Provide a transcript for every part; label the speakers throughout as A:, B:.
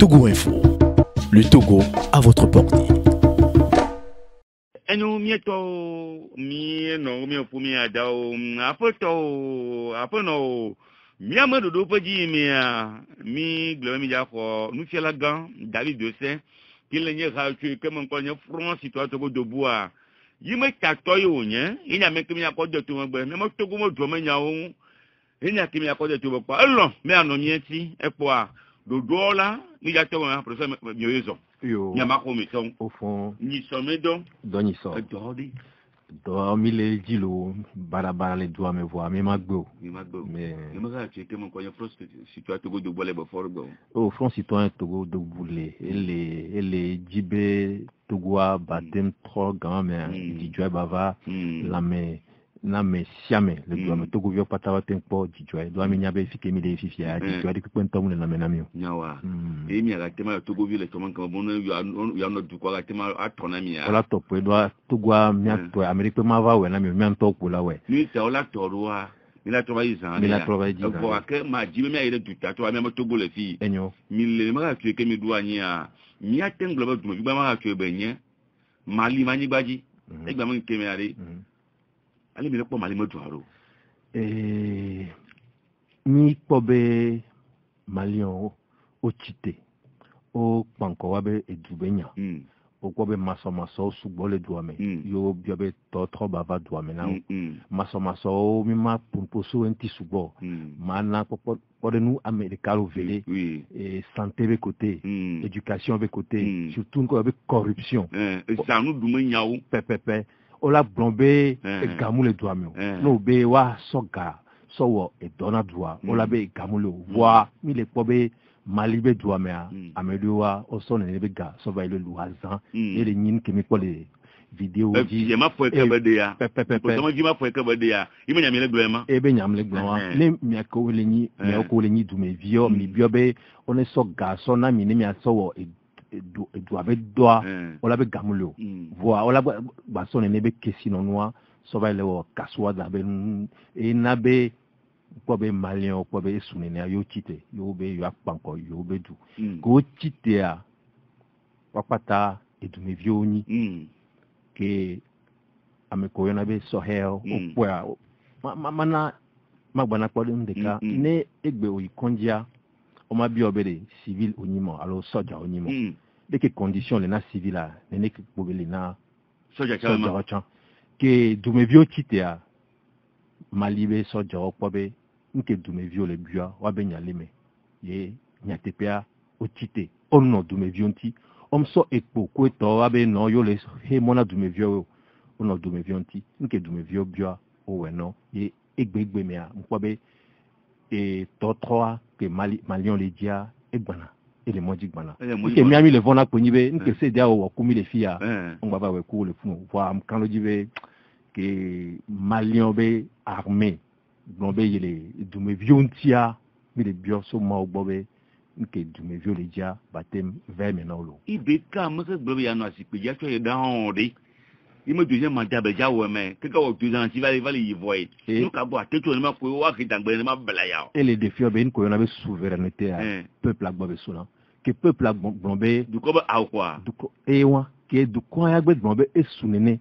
A: Togo Info. Le Togo à votre portée.
B: Enu mieto mi no mi opumi adao apono mi amado do peji mi glo mi jako nu fiela gan David de Saint qu'il n'y a que comme on connaît France toi to do bois yime tato yo nye ina me kimi akodo to mo gbe me mo togo mo do menya o ina kimi akodo to bo elo me ano mieti epo a do dola ni ja to mo professeur mi yezo
C: Yo, au fond,
B: ni somedo
C: doni so. Do mille dilo barabara les doigts me voir mais magbo. Mais
B: tu que mon connaît plus si tu as Togo de boile be forgo.
C: Au fond citoyen Togo de boule et les djibé Togoa batem trop grand mais di joie bava la mais na me siame le doigt me Togo vio patawa tempo di joie doit me nyabe fike mi de fifia di joie de kwenta mu na menamio.
B: Nyawa. E mi aga tema Togo vio le comment comme bon ya no du kwa tema atona mi ya.
C: Ola topo doit Togoa mi ato Amerique ma va we na mi anto ko la we.
B: Ni te ola torua mi la trova izan.
C: Mi la trova izan.
B: Pour que ma jibe mi ayede du tato mi Togo le fi.
C: Enyo.
B: Mi le ma tu que mi douani a mi atenglo ba du mi ba ma tu benye Mali mani gbaji. E gba mo nke mi are. Ali mi le po Mali mo duaro.
C: Ni pobe Malion o chite o panko wabe edubenya o pobe maso sugbo le duame yo biobe totro bava duame na maso mi ma pumposo enti sugbo mana pode nous américains vele et santé be côté éducation be côté surtout ko be corruption
B: ça nous dumenya o
C: pepepe ola blombe gamu le duame no be wa soga so e dona droit ola be gamu le wa mi le pobe Mali be duame amedoa o so ne be ga so va le loazan et les nyin kemi ko le vidéo di
B: je ma foi que bede ya pepe to ji ma foi que bede ya imi nyam le glema
C: e be nyam le glema ne mi ko le nyi mi ko le nyi du me vio mi biobe on e so ga so na mi ne mi aso wo do abe doa ola be gamulo voa ola ba so ne be kesi no noa so va le wo kaswa da be e na be pobe malien pobe sunene yo chite yo be yo akpanko yo be du ko chite a papata edume vioni ke ameko yona be sohel opwa mana magbana pode ndeka ne egbe oyikonjia o ma bi obere civil onimo alo soja onimo de que condition le na civil a ne ke pobele na
B: soja
C: chan ke dume vio chite a malibe soja opobe nke dume vio le bua wa be nyaleme ye nyatepea o chite onno dume vionti omso ekpo ko to wa be no yo le he mona dume vio onno dume vionti nke dume vio bua o we no ye egbegbe me a nkwabe e to 3 ke malion le dia egbana ele moji gbana nke mi ami le vona kponyibe nke se dia o kumi le fia on va we ku le fun wa kan lo jibe ke malion be armé blombe yele dume viontia mi le bio so ma ogbobe nke dume vio le dia batem verme na lo
B: ibe ka mo se gbe ya no asipe ya to ye da hon de imo deuxième mandat be ja wo me ke ka wo 2 ans ti va y voyer nous ka bo ateto ni ma ko wa ki dangbe ni ma bela ya
C: et les défis ben ko na be souveraineté à peuple agbobe sona que peuple blombe
B: du ko ba a quoi
C: du ko e wa ke du ko ya gbe blombe e sunene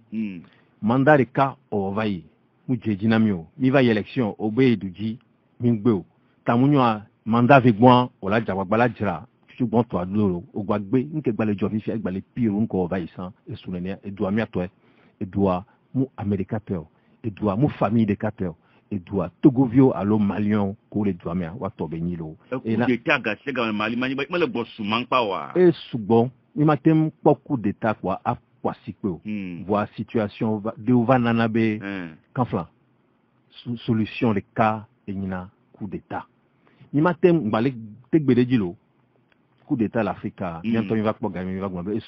C: mandat de ka o vai mu jejina mi o mi va élection o be eduji mi gbe o tamunyo mandat avec moi o la jawagbala jira ṣùgbọ́n to adoro o gba gbe nke gbale jo fi fi gbale piro nko vai san e sunene e do ami ato e do mu america tel e do mu famille de catel e do togovio alo malion ko le do ami wa to be nyilo
B: e na de taga se ga mali mani ba le bo suman pa wa
C: e ṣùgbọ́n mi ma tem poku d'état quoi a kwasipe o voir situation de vanana be kanfla solution le cas enyina coup d'état mi ma tem gbale tegbede jilo coup d'état l'Afrique bientôt il va pas gagner il va gagner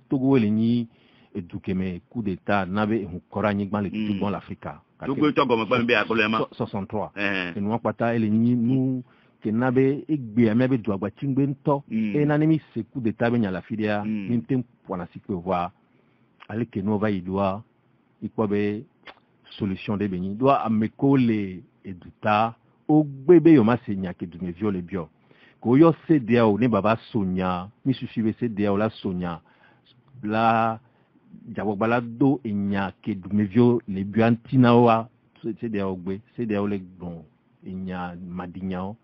C: Togo le ni edukeme coup d'état nabe korani gban le tout bon l'Afrique
B: Togo to go gban be akolema
C: 63 et nous pata le ni nous que nabe egbe amebe do agba tingbe nto e na nemi se coup d'état be nya la filia ntem pour sikwe voir ale que nous va y doit il peut be solution de beni doit ameko le eduta o gbebe yo ma se nya ke du me viole bio Koyo CDAO ne baba sonya, mi susuive CDAO la sonya, la jabobala do enya ke dumevio le buantinawa CDAO gbe, CDAO le bon enya madinyao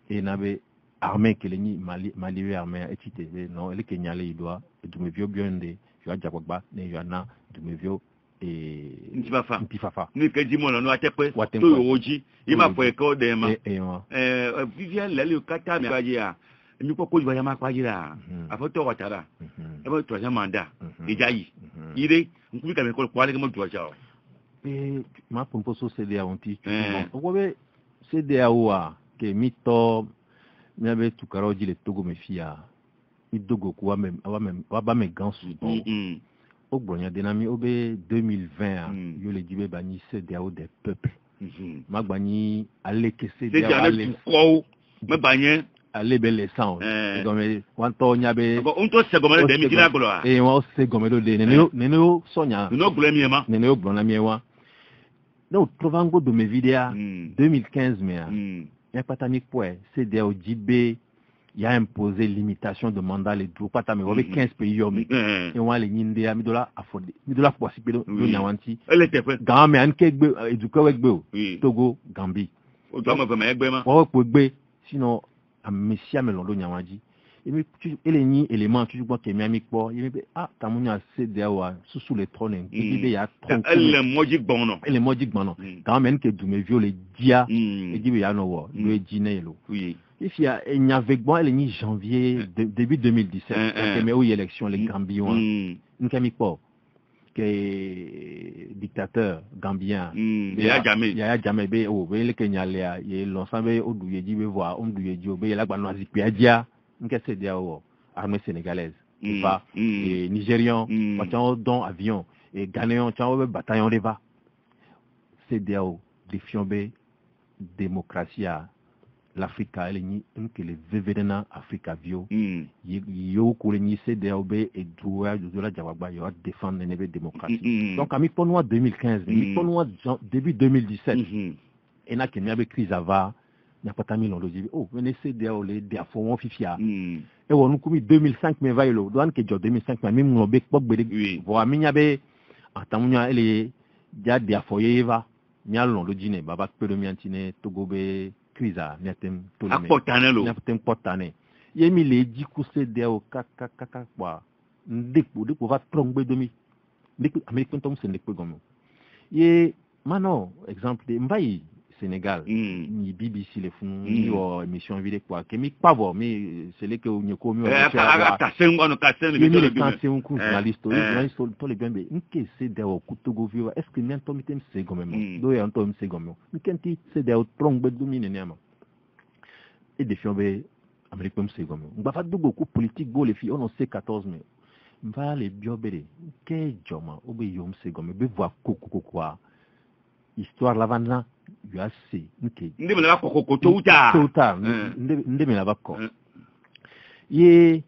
C: et nabe armée que les mali armée etite non le Kenya le doit dumevio bionde yo jabogba ne yo na dumevio
B: Ntifafa ni ke dimo no atepe to yoji ima fo e ko de ma Vivian le kata mi baje ya mi ko ko ya ma kwaji la afoto watara e bo to ya manda ijayi ire nkubi ka me ko kwale ke mo to ja
C: ma pomposo CDAO onti o be CDAO a ke mito mi abe tukaroji le Togo me fia mi dogo ko wa ba me gansu au Bronya Denami Obe 2020, yo le dibe bani CDAO des peuples. Magbani allez que CDAO allez
B: me bagné
C: allez belle sang. Comme wanto nyabe
B: on to se gomele de mi dira goloa.
C: Et on se gomele de neno sonya.
B: No glemiema.
C: Neno glona miewa. Donc trovango de mes vidéos 2015 mais y a pas tani quoi CDAO dibe il y a imposé limitation de mandat les droits pas tamé avec 15 pays et on a les ninde ami dola affordé mi dola possible do nyawanti
B: elle était fait
C: grand mais an kegbe eduko wegbe Togo Gambie
B: o do ma ba egbe ma
C: o ko gbe sinon a messia melon do nyawanji et mi ele ni élément toujours bon que mi ami po il me tamunya CDAO sous les trônes il y a trop
B: elle moji gbono
C: elle moji gbono quand même que du me viole dia et dit ya no wo le dinelo
B: oui.
C: Il y a un avec bon le janvier début 2017 mais où il y a élection les Gambiens une camique pas que dictateur gambien
B: il y a
C: jamais be o be le Kenya le y l'ensemble au douye dit be voir on douye dit be la gba noisi piadia nke CDAO armée sénégalaise pas et nigérian patron don avion et ghanéen tchao bataillon leva CDAO défiant be démocratie l'Afrique elle ni que les vévédena Africa vio yo ko ni CDAO et droit de la jawagba yo défendre la démocratie donc ami pour nous 2015 mi pour nous début 2017 et na que mi avec crise ava n'a pas tami l'on dit oh venez CDAO les dia fo won fifia et on nous 2005 mais va yo douane que 2005 mais mi mo be pok be vo ami nyabe atamunya ele dia dia fo yeva mi alon lo dine baba pedo mi antine Togo be Cuisa, n'atem tout le
B: monde.
C: N'atem potane. Yemi le di ku CDAO kaka kwa. Ndekpo va trombe domi. Ndekpo American tom se ndekpo gomo. Ye mano exemple de mbayi Sénégal ni BBC le font ni émission vidéo quoi que mi pas voir mais c'est les que on ko mi journaliste to le bien nke CDAO kutogo viwa est-ce que n'en tom tem se gomo do ya tom se gomo nkenti CDAO trombe domine nema et défiant be American se gomo ba fa dogo ko politique go le fi on sait 14 mai va les biobere ke joma obe yom se gomo be voir quoi histoire lavanda UAC
B: okay ndeme la kokoko touta
C: ndeme la bako ye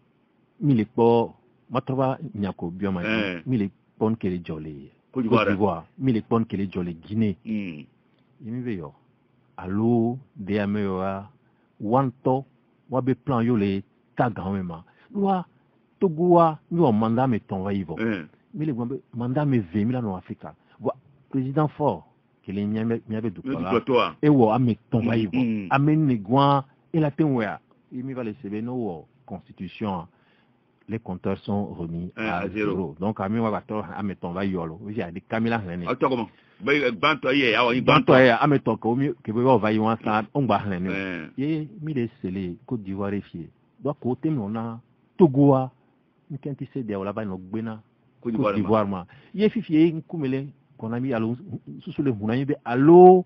C: mile po matrova nyako bioma mile pon kele jolé Côte d'Ivoire mile pon kele jolé Guinée yimi yo allo de amewa wanto wabe plan yo le tagamema loi togoa ni o mandat me ton va yivo mile mandat me 20 000 en Afrique président fort que les miabe du quoi et wo ame tomba yivo ame negwa et la tenwa il me va laisser no constitution les compteurs sont remis à zéro donc ame wa bato ame tomba yolo oui a dit Camila René
B: comment banto ye
C: ame to ko mi que be va yiwa sa on ba René ye mi les scellé Côte d'Ivoire fié donc côté on a Togoa nkenti cede o la ba no gbena Côte d'Ivoire ma ye fifie nkumele qu'on a mis sous le moulin be allo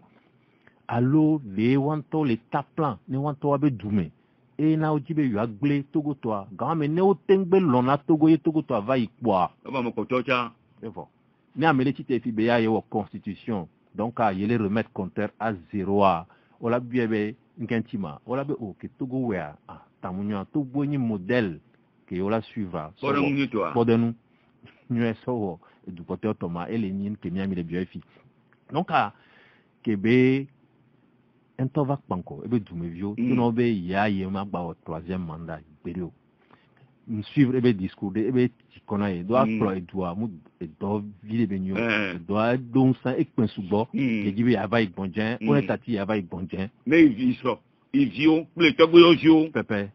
C: les wanto les taplan ne wanto abe dume et na ojibe yu agble Togo toi grand mais ne o tengbe lona Togo ye Togo toi va ikwa
B: ba mo ko tocha
C: c'est bon ne amele tite fi be ya yo constitution donc a yele remettre compteur à zéro a o la biebe nkentima o la be o ke Togo we a tamunyo Togo ni modèle que o la suivra
B: bodenu
C: nous so du côté Thomas et les nines que miami les biofi donc à Québec un temps va panko ebe dumevio tuno be ya ye ma ba o troisième mandat berio suivre ebe discours de ebe tikona e doit pro e doit mu e do vile benyo doit donc ça ek pensubo ye gibi ya va igbonjen on tati ya va igbonjen
B: mais il vio le togo yo
C: pepe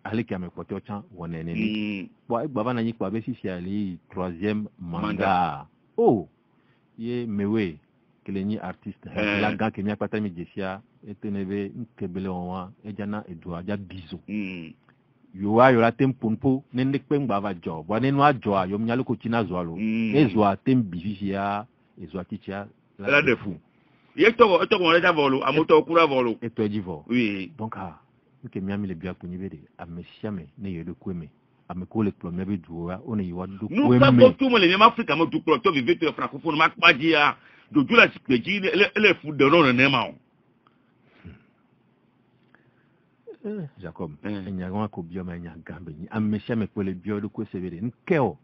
C: ale kame kote o chan wonene ni bo e baba na yi kwa be si ali troisième mandat oh ye mewe keleni artiste la gan ke mi apata mi jesia etenebe nkebele onwa ejana edua ja bizo yo la tempompo nende kpengba va jo bo nenu ajo yo mnyalo ko china zwalo ezwa tem bivisia ezwa titia
B: la de fou ye to on le volo amoto kura volo
C: et to divo
B: oui
C: donc nke mi ami le bia ko nyibede amesiame ne yedo kweme ameko le plombe be duwa on yi wadu kweme
B: nous pas tout le monde Afrique mo du pro to vivre francophone ma padia do dula sikpeji le fou de non nema
C: Jacob enyaga ko bioma nya gambe ni amesiame ko le bio de ko severe nkeo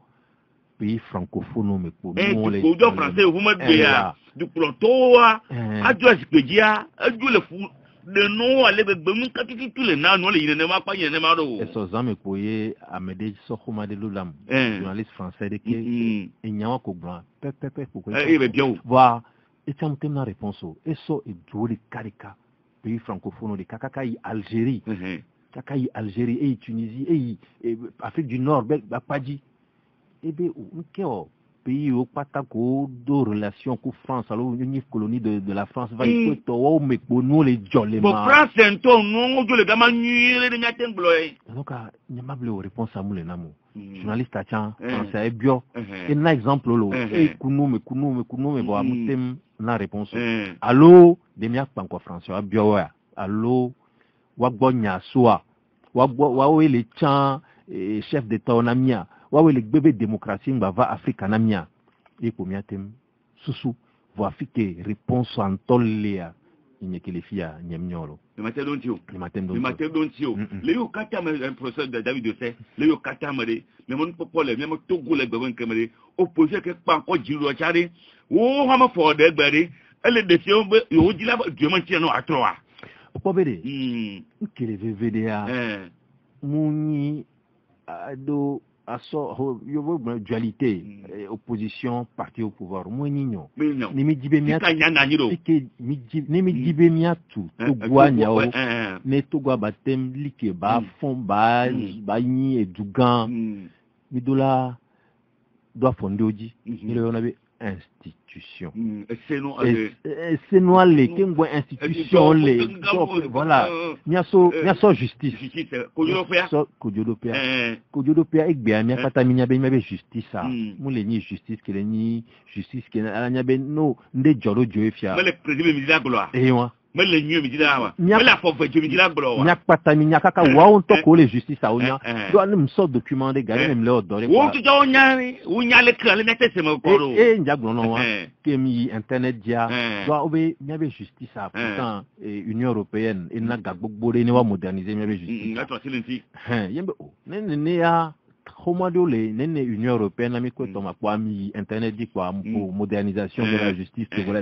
C: pays francophone me ko
B: mo le ko do français vous me bia du pro to a dula sikpeji a du le fou de non aller be mun ka tout le na no le yine ma pa yine ma do
C: eso zame ko ye amede sokhuma de lulam journaliste français de ke enyaga ko blanc pepe ko ko
B: be bien
C: voir et ça me na réponse eso e doli karika pays francophone de Kakakai Algérie Kakakai Algérie et Tunisie et Afrique du Nord ba padji et be nkeo pays au patako de relations avec France alors une colonie de la France va to o me ko no le jolema
B: bon France ento no do le gama nyire de nyaten bloy
C: donc nyamable réponse à moule namo journaliste a chan français bio et na exemple lo et kuno me bo amutem na réponse allo de mia panko français bio wa allo wa gbonya soa wa le chan chef d'état onamia wa le bébé démocratie va Afrique namia et pour miatem susu vo Afrique réponse en toléa inyekele fia nyemnyolo
B: le matin don tio
C: le
B: yo kata me professeur de David de Sé le yo kata me mais mon popole même togo le gbewen kemere opposé que pa ko jiro chari wo ha ma fo de gbere ele de tio yo jila Dieu man tien no atroa
C: opobede nkele VVDA muni ado aso yo vo dualité opposition parti au pouvoir mo ninyo ni mi dibe mia ke mi dibe mia tu to gwanya o ne to gwa batem like ba fond ba ni edugan mi dola doit fonder oji ni le onabe institution c'est noir les kengo institution les voilà niaso justice kojodopia egbe mi akata mi nyabe mebe justice ça mu le ni justice ke le ni justice ke ala nyabe no nde joro joefia
B: le président mi dila gloire
C: wa
B: mais le nyu mi dila wa mais la pauvre mi dila gloire wa
C: nyakpata mi nyakaka wa on to ko le justice a onya do an so document de gare même le odore
B: wo tu jo nyari wo nyale kale nete se mo koro
C: njaglo no wa kemi internet dia do obe nyabe justice a pourtant Union européenne ina gagbogbo re ni wa moderniser nyabe justice
B: ngato silinti
C: yembe ne ya Komado le nene Union européenne ami ko to ma kwa mi internet di kwa pour modernisation de la justice que voilà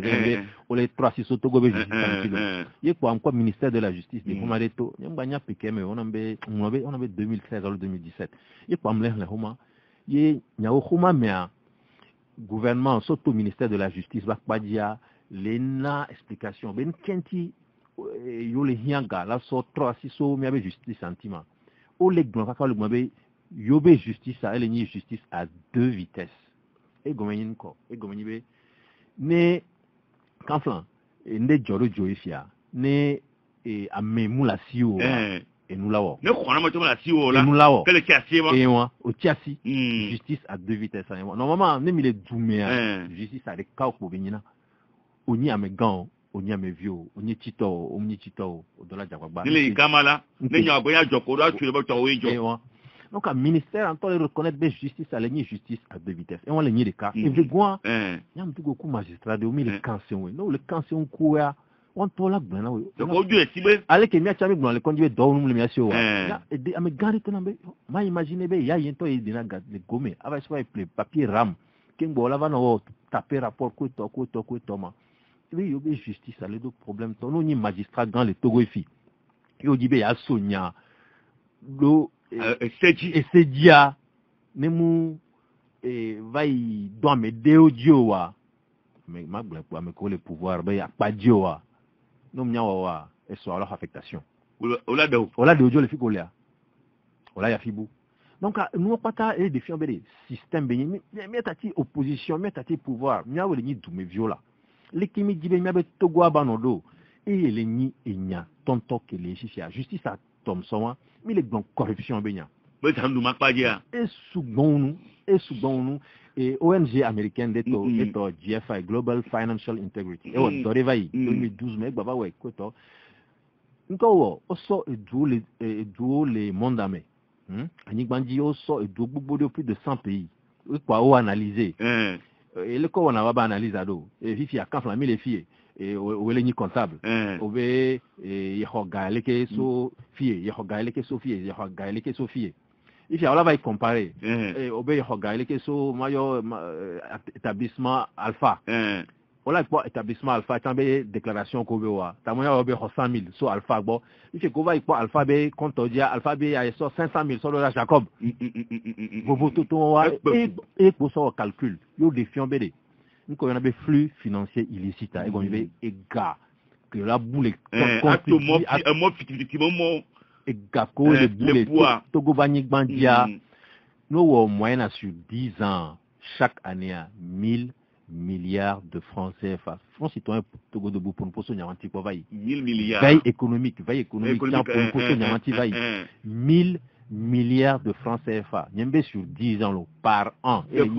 C: o les 3 Togo be justice ye kwa quoi ministère de la justice de Komadeto nyambanya pikeme on ambe 2016 ou 2017 ye kwa mle le homa ye nyawo homa mea gouvernement surtout ministère de la justice ba kwadia lena explication ben kenti yo le hianga la so 3 mi abe justice sentiment o le gnon ka le gmabe yobe justice a elle ni justice à 2 vitesses et gomenyin ko e gomenyi be ne kanflan nde joro joifia ne amemu la siwo e nulawo
B: ne kona mo to la siwo la
C: nulawo
B: kele tiasi wa
C: e wa o tiasi justice à 2 vitesses normalement ne mi le dumea justice a de ka ko benyina oni amegan oni amevio oni tito o dola jagba
B: ne gamala ne nyago ya joko do atule bo to we jo.
C: Donc, un ministère, on reconnaître la justice à la justice à 2 vitesses. Et on l'a mis les cas. Et vous voyez, il y a un petit coup magistrat, il y a le cancer. Non, le cancer, on court. On tourne là, ben là.
B: Donc, on dit, si vous
C: allez, que mieux, tu le conduit dans le monsieur. Et à me garder, ma imaginez, il y a un temps, il y a des gommés. Avec ce papier RAM, qui est là, va taper rapport, quoi, oui yo be justice ale do problème to no ni magistrat dans le Togo fi yo di be ya sonya do ese dia ne mu vai do me deo diowa mais ma bla pour me coller pouvoir be ya pa diowa no mnya wa eso ala affectation
B: ola
C: de ojo le fi kolia ola ya fibu donc nous pas ta et défiant be système be mi tati opposition mi tati pouvoir mnya wole ni du me viola l'équimi dit be be Togo abanodo et les ni enya tonto que les justice a Thomson mais les blancs corruption be nya
B: be tandu makpadia
C: et souvent nous et ONG américaine d'eto GFI Global Financial Integrity et on dorevai 2012 mais baba ouais quoi nko oso eduo les mondame anigbanji oso eduo gbogbo de plus de 100 pays quoi o analyser et le ko na ba analyse ado et fifi a kanfla mi les filles et o le ni comptable o be e hoga ke so fie ye hoga ke so fie ye hoga ke so fie if ya va y comparer et o be hoga ke so mayo établissement alpha voilà quoi établissement alpha tambe déclaration ko be wa tamoya o be 100 000 so alpha bo if ko va y quoi alpha be compte dia alpha be ya so 500 000 so la Jacob vous tout wa et pour ça calcul yo défiant be nko yana be flux financier illicite et gon be ega que la boule ega ko le boule Togo bani gbandia no wo moyenne sur 10 ans chaque année à 1000 milliards de francs CFA. France citoyen Togo debout pour nous poser nyamanti pour vaille.
B: 1000 milliards.
C: Veille économique pour nous poser nyamanti vaille. 1000 milliards de francs CFA. Nyembe sur 10 ans par an. Et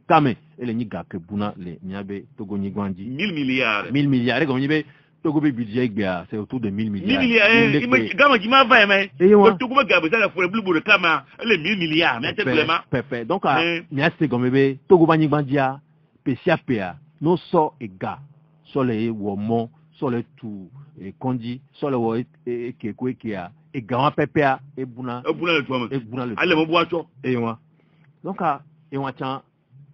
C: kame et les niga que buna les nyabe Togo nyigwandi.
B: 1000 milliards.
C: 1000 milliards. Et comme nyebe Togo be budget c'est autour de 1000 milliards.
B: 1000 milliards. Il gama jima va mais. Togo be gabe ça la pour le blue de kama les 1000 milliards. Mais c'est vraiment.
C: Pepe. Donc nya c'est comme be Togo ba nyigwandia PCAPA no so ega so le womo so le tu e kondi so le wo e kekwe kia e gawa PPA e buna le
B: ale mo boacho
C: e wa donc e wa chan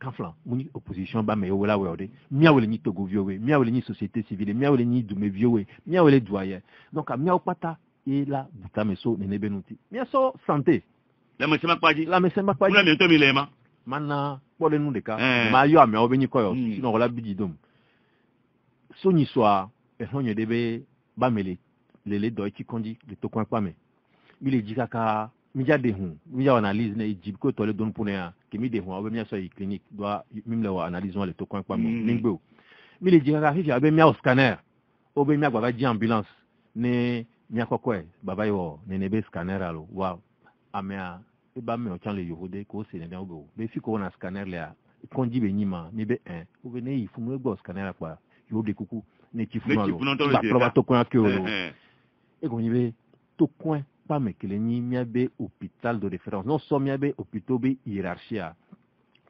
C: kanflan muni opposition ba me wala wede mia wele ni Togo viowe mia wele ni société civile mia wele ni dume viowe mia wele doyen donc mia opata e la buta meso nene benuti mia so santé
B: la me sema kwaji
C: muna
B: mi to mi lema
C: mana pole nu de ka ma yo ame obeni koyo sino wala bididom so ni soa e honye debe ba mele lele do ti kondi de to kwa me mi le jikaka mi ja de hu mi ja analyse na ejib ko to le don punya ke mi de hu obe mi so yi clinique doit mi le wa analyse le to kwa me ningbo mi le jikaka fi abe mi scanner obe mi agba ji ambulance ne mi akokwe baba yo ne nebe scanner alo wow amea e ba me o chan le yohode ko se ne den ogo be fi ko na scanner le a konji be nyima ni be o be ne yi funu egbo scanner pa yo de kuku ne ti funu alo ba proba to kon ake o e go ni be to kon pa me kele ni mi be hôpital de référence non so mi be hôpital be hiérarchie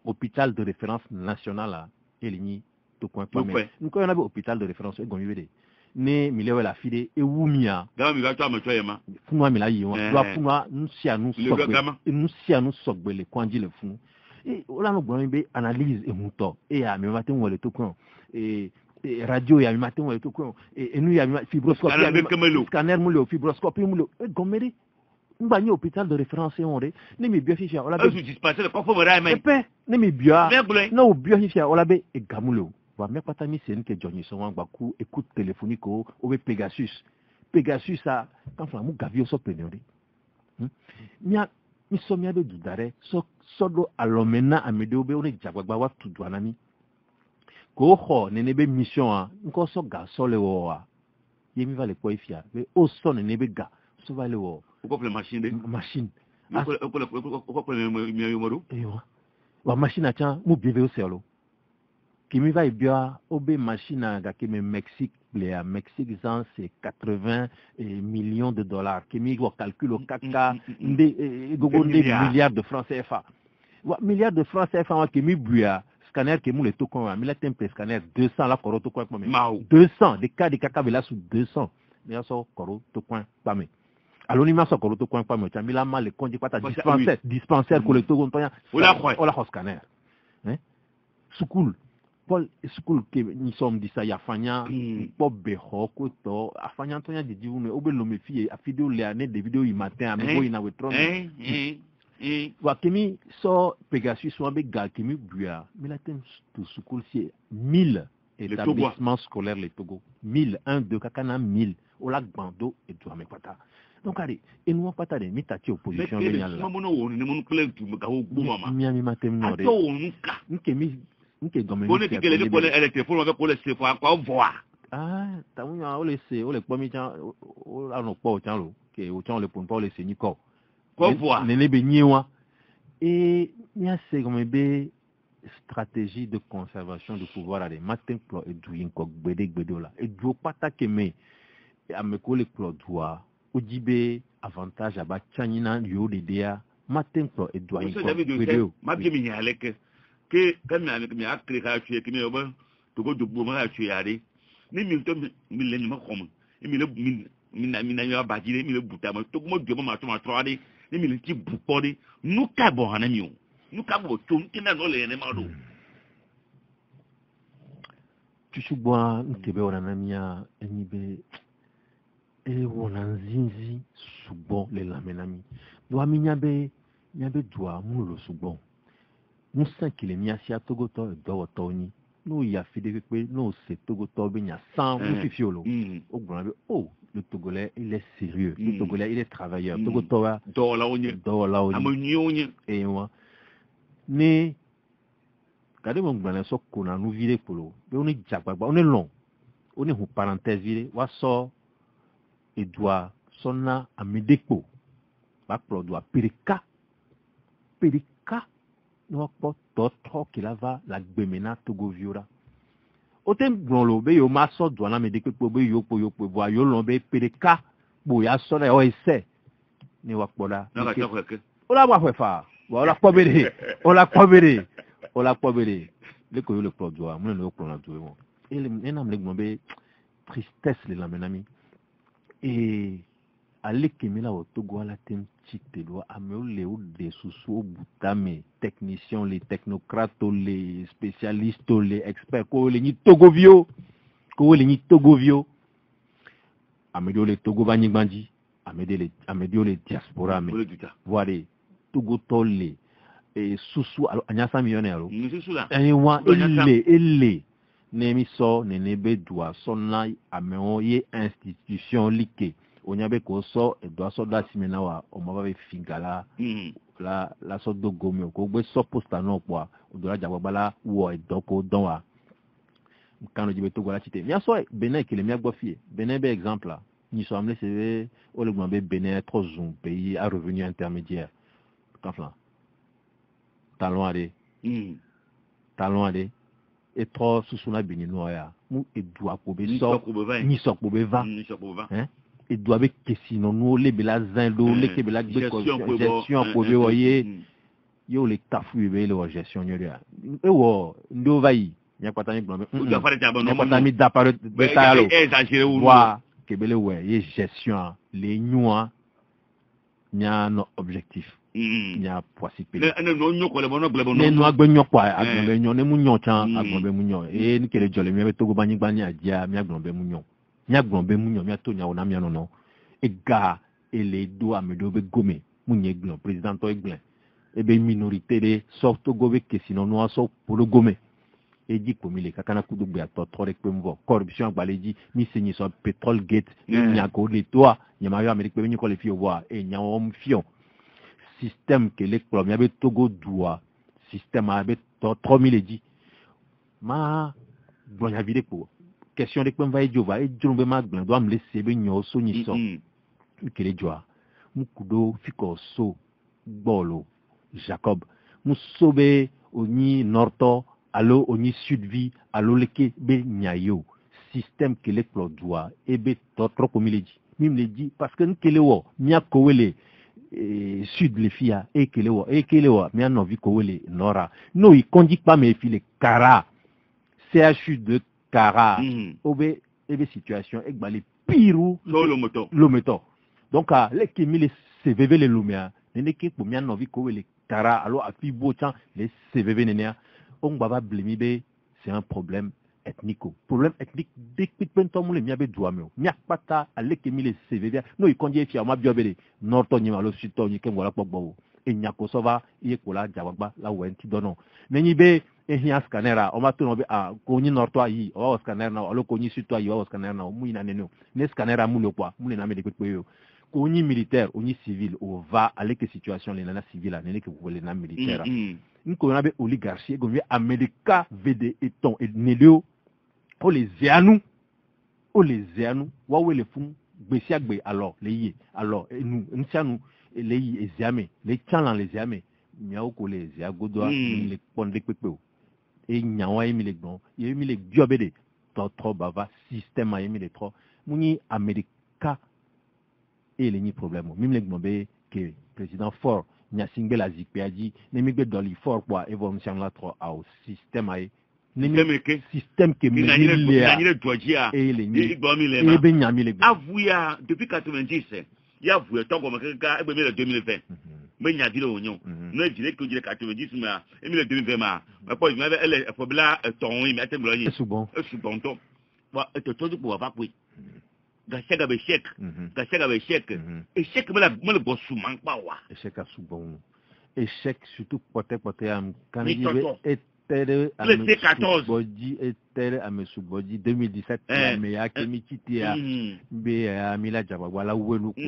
C: hôpital de référence national e ni to kon pa me nko na be hôpital de référence e go ni be de ne milewe la fide e wumia
B: gama mi ga to amacho yema
C: funwa mi la yi won do funwa nsia nu sogbe le kwanji le fun e ola no gbon be analyse e muto e ya mi matin wole to kun e radio ya mi matin wole to kun e nu ya mi fibroscopie ya scanner mu le fibroscopie mu le e gomere ngba ni hôpital de référence on re ne mi bio fifia ola be
B: dispensaire ko fo mo ra mai
C: ne mi bio no bio fifia ola be e gamulo wa me pata mi sen ke Johnny so wan gba ku écoute téléphonique o be Pegasus a quand fla mu gavio so penori mia mi so mia be dudare so do alomena amede obe oni jagbagba wa tudu anami ko ho ne be mission a nko so ga so le wo wa yemi va le ko ifia be o so ne be ga so va le wo
B: ko le machine ko mi yomoru
C: wa machine a chan mu biebe o selo Kimi va bien obe machine à Mexique, Mexique c'est 80 millions de dollars. Kimi va calculer au kaka milliards de francs CFA. Milliards de francs CFA Kimi buya scanner qui le tout comme mais là temple scanner 200 la koro to quoi 200 des cas de kaka là sous 200. Mais ça koro to quoi pas mais. Alors ni ma so koro to quoi pas mais tu as mal le compte pas ta dispensaire pour le to on ya. Ola scanner. Hein? Sukul Paul school que nous sommes dit ça y a fanya pas beho ko to afanya to ya didi une obe lo me fie a vidéo le ane de vidéo il matin a me boy na wetron wa kemi so Pegasus so be ga kemi bua mais la thème to school c'est 1000 établissements scolaires les Togo 1000 1 2 kakana 1000 au lac Bando et tout me pata donc allez et nous pata de mitati opposition be nyala
B: mamono woni ne mon collègue tu me ga wo mama
C: mi matem no de nkemi nke domaine
B: bonne que les collègues électriques avec pour les quoi voir
C: tamunya o le pomi chan o la no po chan lo ke o chan le pon pa le seni ko
B: voir
C: nene be nyiwa et nya se comme be stratégie de conservation du pouvoir à des matin pro et douin ko gbede la et do pata ke me ameko le pro doa o dibe avantage aba chanina yo de dia matin pro et douin ko gbede
B: ma bi mi nyaleke que quand mi a créé ka tuer que mi oba to go do ma ka tuer ari ni mi to mi le ni ma kom mi le mi na yo ba ji mi le buta ma to mo do ma to ma tro ari ni mi le ti bu ko di nu ka bo hana mi o nu ka bo to nti na no le ne ma do
C: tu subwa ntebe ona na mia enibe e wona nzinzi subon le lamenami do ami nyabe doa mu lo subon Moussa qui les mia sia togoto do toni no ya fide pe no se togoto be nya sans fifiolo au grand le togolais il est sérieux le togolais il est travailleur togoto wa
B: do la onye amonye
C: et moi ne kade mon grand so kona nous virer polo be on est jagba on est long on est une parenthèse virer wa so et doit sonna amedeko ba pro doit perika no po to ki lava la gbemena Togo viora otem gbonlo be yo ma so do na me de pe po be yo po bo yo lo be pereka bo ya so na o ise ni wa pola o la wa fa wa la pobere le ko yo le pro do mo le ko na do mo e le na me gbon be tristesse le la menami et ale kemela o Togo ala tem chitelo ameole ou des sous butame techniciens les technocrates les spécialistes les experts ko le ni Togovio ameole Togo banyigbandi ameole diaspora me voilà Togo tolle et sous anyasa millionnaire wa elle nemi so nenebe doa sonna ameo ye institution like onyabe ko so do so da simena wa o ma ba be fingala la so do gomi ko gbe so posta no po o do la jagbala wo edoko don wa kan jibe to gola chite mi aso Benin ke le mi agbo fie Benin be exemple là ni so amle c'est o le gbo be Benin trop zoom pays à revenu intermédiaire enfin talon ade et trop sous-suna Benino ya mu edua ko be so ni so ko be va hein et doit be kesino no le bela zando le ke bela gbe gestion ko be woye yo le tafu be le gestion nyoria e wo ndo vai nya kwata ni blombe
B: do fare ta
C: nya kwata mi da pare be ta lo wa ke bele we ye gestion le nyua nya no objectif nya poisipe
B: no nyoko le bono glebo
C: no agbe nyoko agbon nyo ne mu nyo chan agbon be mu nyo e ni kele jole mi be Togo banyigbani adia mi agbon be mu nyo nya gbonbe munyo mi atonya ona mi anono ega ele do amedo be gome munye glon président to eglen e be minorité de sorto gobe kesino no aso polo gome e di ko mi le kakana kudu gbe ato tore pe mvo corruption agbaleji mi senyi so petrol gate nya ko le toa nya ma yo Amerique be ni ko le fi owa e nya o mfion système que les clubs ya be Togo doa système a be to 3000 di ma bonya vide ko question de quoi va y jova et jombe maglan doit me laisser be nyo so ni so kele joa mukudo fiko so bolo Jacob musobe oni norto allo oni sudvi allo leke be nyayo système que les clubs doit et be trop comme il dit mim le dit parce que nkele wo mia kowele sud les filles et kele wo mia no vi kowele nora no il conduit pas mes filles Kara CHU de Kara obe ebe situation egbali piru lo meto donc les kimi les CVV les lumia nene ke po mia no vi kowele Kara allo afi bo chan les CVV nene on baba blemi be c'est un problème ethnique. Problème ethnique, dès que tu as mis à droit, mais pas ta avec les CV. Non, il conduit fier, ma biobélé. Norton, il m'a le sud, il y a voilà pour vous. Et il y a Kosovo, il y a Kola, Jawaba, là où tu donnes. Nenibé, et il y a un scanner, on m'a tourné à Kony Nortois, il y a un scanner, alors Kony Sud-Toi, il y a un scanner, Mouina Neno. Ne scanner à Moulio, Moulina Médicaux. Kony militaire, on y civil, on va avec les situations, les nanas civiles, les que vous voulez, les militaires. Nous connaissons oligarchie, comme América, VD et ton, et Nélio. O les zéanou, waouh les fous, bessiagbe alors les yé, alors nous les yé zéamé, les tchanlan les zéamé, miaou ko les zéagodoa, les pondé pépéo, et nyawa yemi les bon, yemi les diobédé, trop bava, système a yemi les trop, mouni Amerika, et les ni problème, même les gnombe que président fort, nya singbe la zikpe a dit, n'emigbe doli fort quoi, évolution la trop au système a système que
B: avouya depuis 90 il y a avoué tant comme quelqu'un et 2020 mais il y a dit l'oignon non je dirais que 90 mais et 2020 mais pas il m'avait elle faut là ton il mettait bloqué
C: souvent
B: donc bah et tout du pour pas oui gachega be chèque gachega be chèque et chèque me le boss manque pas wa
C: chèque souvent et chèque surtout poté am quand il est
B: le C14
C: Bodi était à Monsieur Bodi 2017 mais ya kemikiti ya be amila jaba wala welu ko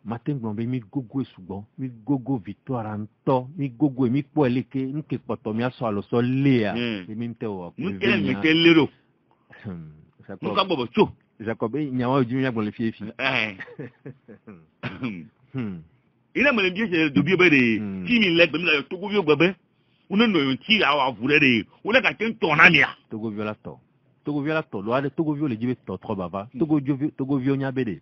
C: matin gbon mi gogo sugbon mi gogo victoire anto mi gogo mi po eleke nke poto mi aso alo so le ya mi nte o
B: mi te lero
C: Jacob ka bobo cho Jacob nyawa oju mi agbon le fiefi
B: ina mo le bi se do bi be de ti mi le gbe mi la to go bi o gbe on ne tire à vouloir on a quelqu'un tournalia
C: Togo violato le Togo viole jibe trop baba Togo vionya bede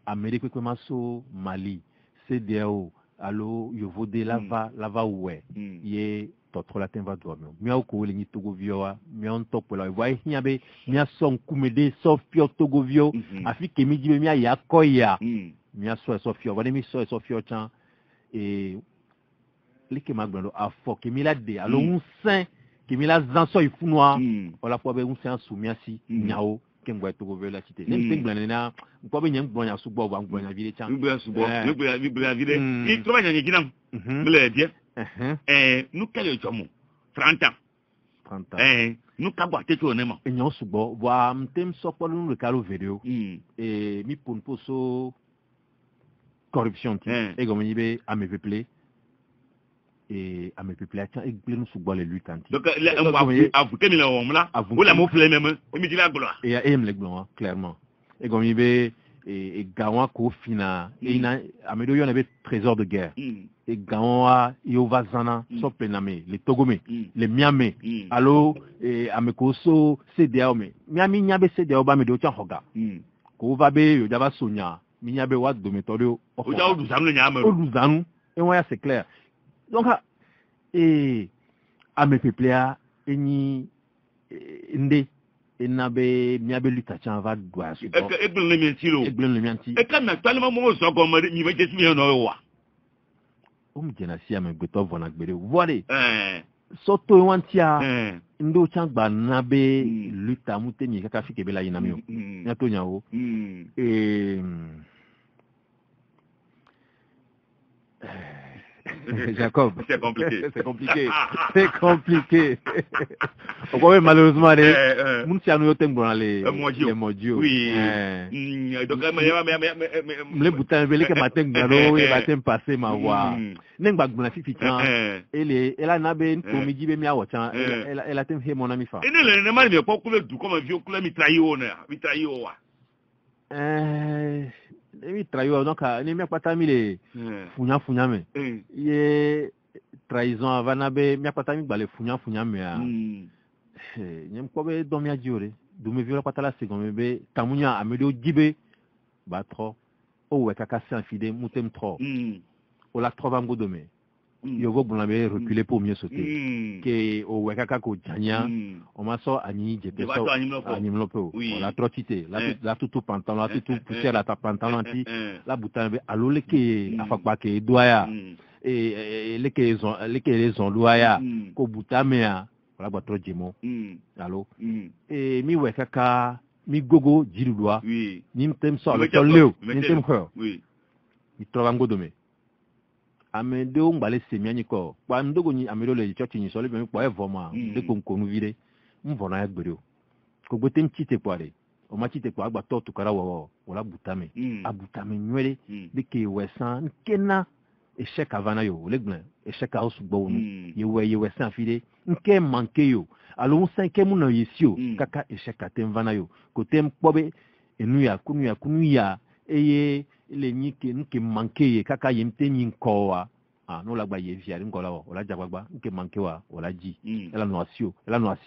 C: Amérique ko maso Mali CDAO allo yovo de lava ouais ye trop la tin va dormir mi ko le ni Togo vioa mi on top la voix nyabe mi a son kumede so fio Togo vio afike mi jibe mi ya koya mi a so fio va mi so fio chan et les qui m'agrandent à fort qui m'il a dit alors un saint qui m'il a zanso il fou noir on la poibe un saint soumiasi nyao qui m'voit tout over la cité même si blanena poibe nyam blonya subo ba blonya vile chan
B: nous subo nous vile il trouve nyanya kinam me bien nous quel jomo 30 ans nous ka boite to ne mo
C: enyo subo wa mtem sopo nous le calo vidéo et mi pour poso corruption et comme il be à me play et à mes peuples et nous sous les luttes anti
B: donc vous que nous on là vous la mo play même on me dit la gloire
C: et aime les gloire clairement et comme il be et gawa ko fina et na amedo yon avait trésor de guerre et gawa yova zana so pename les togomé les miamé allo et amekoso CDAO me miami nyabe CDAO ba me do tia hoga ko va be yo jaba sonya mi nyabe wa do metodo
B: o ja o du zanu nyama
C: o du zanu et ouais c'est clair. Donc, et à mes peuples, et ni ndé, et n'abe miabe lutachan va doit.
B: Et le mentilo. Et quand actuellement moi so comme ni va jesu mi no wa.
C: Jena si ame gbeto vona gbere. Voilà. Soto wantia ndo changba nabe luta mutemi kaka fike bela yinamio. Nyato nyawo. Jacob,
B: c'est compliqué.
C: C'est compliqué. Pourquoi malheureusement les moun si anu yotem dans les modio.
B: Oui. Donc
C: les boutins belé que matin ngalo et matin passé ma voix. Nengba gbona fifi chan elle a nabe ko mi jibe mi awo chan elle a tem he mon ami fa.
B: Et ne mal me ko kule du comme vieux kule mitraille wa.
C: Mi trahison donc ni mi akpata mi le funya me ye trahison avanabe mi akpata mi gbale funya me a nyem ko be do mi ajore du me viola patala segon be tamunya amedo jibe ba tro o we kaka sans fide mutem tro o la trova ngodo me yo go bon be reculer pour mieux sauter que o we kaka ko janya o ma so ani jete so ani mlopo o la trotité la tout pantalon la tout poussière la ta pantalon anti la boutin be alo leke afakpa ke doya et leke les on doya ko butame a la ba trop jemo allo
B: Mm.
C: mi we kaka mi gogo jirudwa
B: Oui.
C: ni mtem so
B: Me
C: le toleo
B: me
C: ni mtem ho
B: Oui.
C: mi trova ngodome amede o ngbale semiani ko pa ndogo ni amede le church ni so le mi po evoma de konkonu vire mvona ya gbere o ko gbete mchite kware o ma chite kwa agba to tukara wo wala butame abutame nywele de ke wesan nkena échec avant yo legbna échec a osugbo wonu ye wesan fide nke manke yo alo un cinquième no yesio kaka échec atem vana yo kote mpobe enu ya eye le nyike nke manke ye kaka yemte nyinkowa no la gba ye viari ngola wala jabagba nke manke wa wala ji ela no asio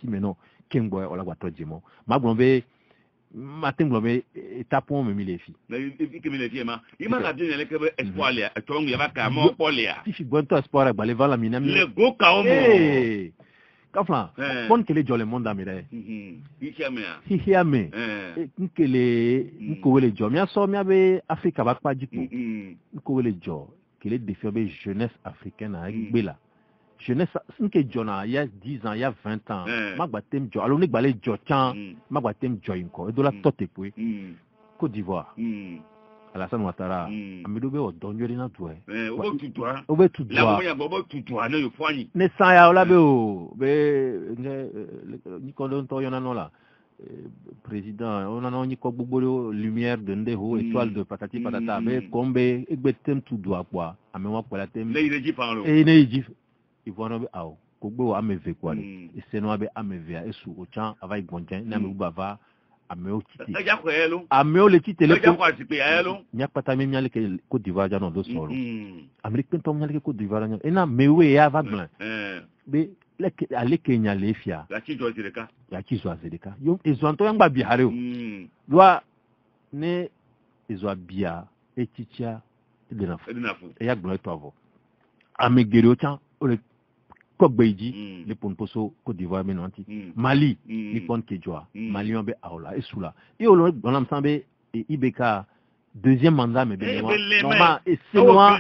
C: meno kengbo wala gba tojemo magbonbe matenglobe etapon me milefi
B: na ike milefi ma ima la bien le ke espoir le tong ya ba ka mo polia
C: si bonto espoir gba le vala minam
B: le go ka o mo
C: kafla bon kele jole monde amire hihiame nkele nkowele jo mi aso mi abe Africa ba pa jipo nkowele jo kele défi be jeunesse africaine a gbela jeunesse nke jona il y a 10 ans il y a 20 ans magbatem jo alors ni gbale jo chan magbatem jo inko edola totepo Côte d'Ivoire Alassane Ouattara amidobe odonjori na tuwe obe tutwa
B: la moya bobo tutwa na yo fani
C: ne saya ola be o be ni kondo to yona no la président on a ni ko gbogbo lumière de ndeho étoile de patati patata be kombe egbetem tudwa kwa amewa kwa la tem
B: le ireji parlo
C: ne iji ivono be awo kogbo ameve kwa le eseno abe ameve esu ochan ava igonjen na me bava ameo kiti ameo le kiti le nya pata me nyale ke Côte d'Ivoire jano do solo americain to nyale ke Côte d'Ivoire nya ena mewe ya va blanc be le ale Kenya le fia
B: ya ki zo
C: azedeka yo ezwanto yangba bihare o lwa ne ezwa bia etitia edenafu ya gbon to avo amegere ochan ole Kogbeji, les Ponposo, Côte d'Ivoire, Menanti, Mali, les Pon Kedjoa, Mali, on be Aola, et Soula. Et on l'ensemble, et Ibeka, deuxième mandat, mais bien, normal, et c'est moi,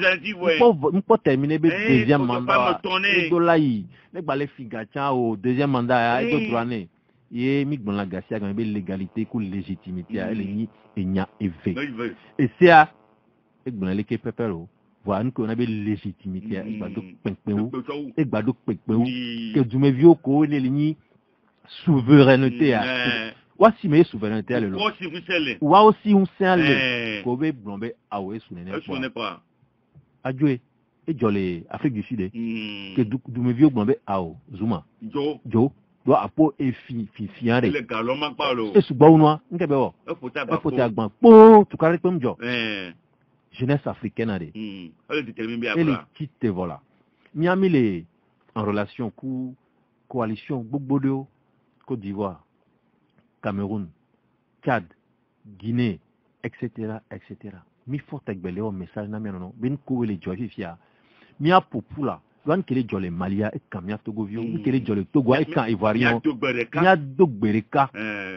C: on peut terminer le deuxième mandat, et Dolaï, les balais Figacha au deuxième mandat, et d'autres années. Et Mignon la Gassia, quand il l'égalité, coup légitimité, elle est et nya éve. Et c'est à, et bon, elle est pepero. Voilà, nous avons légitimité, et badok pekpeu, que du me vieux ko ne ligni souveraineté à. Voici mes souveraineté à le. Wa aussi un sein le. Kobe blombe awe souné pas. Adjoué et jolé Afrique du Sud que du me vieux blombe ao Zuma. Jo doit apo et fiare.
B: Le galoma parlo.
C: Et sous baonois, n'kebe o. E faut agban. Po, tu carré comme jo. Jeunesse africaine à elle quitte voilà Miami en relation avec coalition Bogbodo Côte d'Ivoire Cameroun Tchad Guinée etc mi faut tagbele au message na non ben ko le jofi fia mi a popula doan kele jole Malia et Kamia Togovio mi kele jole Togo et kan Ivoirien mi a dogbereka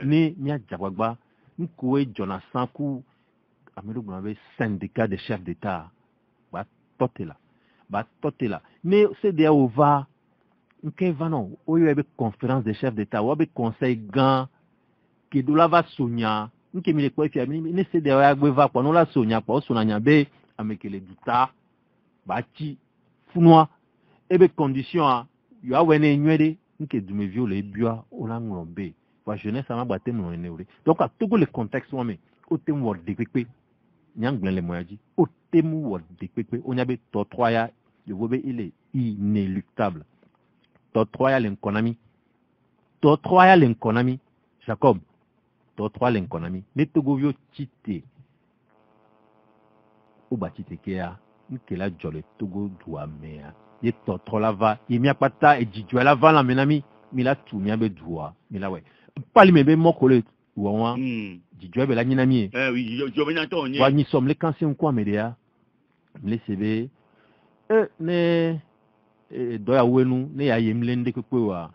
C: ni mi a jabagba mi ko Jonathan ku Amelo Bounabe syndicat des chefs d'État ba totela mais c'est des ova nke vanon oyo ebe conférence des chefs d'État ou ebe conseil gan ki do la va sonya nke mi le ko fi ami ni c'est des oya gbe va kwa no la sonya kwa o sonanya be amekele duta ba ti funwa ebe condition a yo awene nywede nke du me viole bua o la ngombe wa jeunesse ama ba temu ne ore donc a togo le contexte moi mais o temu word de pepe nyanglen le moyaji o temu word de pepe o nyabe to troya le wobe il est inéluctable to troya l'economie Jacob to troya l'economie ne togo vio tite o ba tite kea nkela jole togo doa mea ye to trola va ye mi apata e jijwa la va la menami mi la tu mi abe doa mi la we pali mebe mokole wa jijwa be la nyina mi
B: oui jo be nyato onye
C: wa ni som le kanse nko amedea le sebe ne doya wenu ne ya yemlende ko wa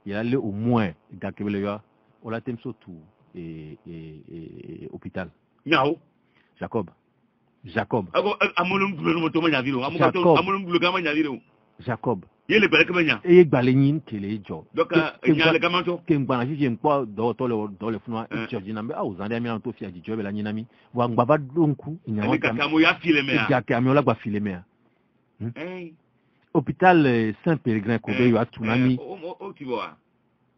C: ya le au moins gakebele ya o la tem sotu hôpital
B: nyao
C: Jacob
B: amolum bulo mo to ma nyaviro amolum bulo ga ma nyaviro
C: Jacob
B: Il est pas comme ça.
C: Et Balénin, qui est jo.
B: Donc, il y a le gamanto.
C: Qui est un j'ai pas dans le fond, et tu as dit, aux Andes, à Tofia, du job, la Ninami, ou un baba donku, il y a un
B: Kamoya filmé.
C: Il y a Camiola va filmer. Hôpital Saint-Pélégrin, Kobe, il y a Tsunami.
B: Oh, tu vois.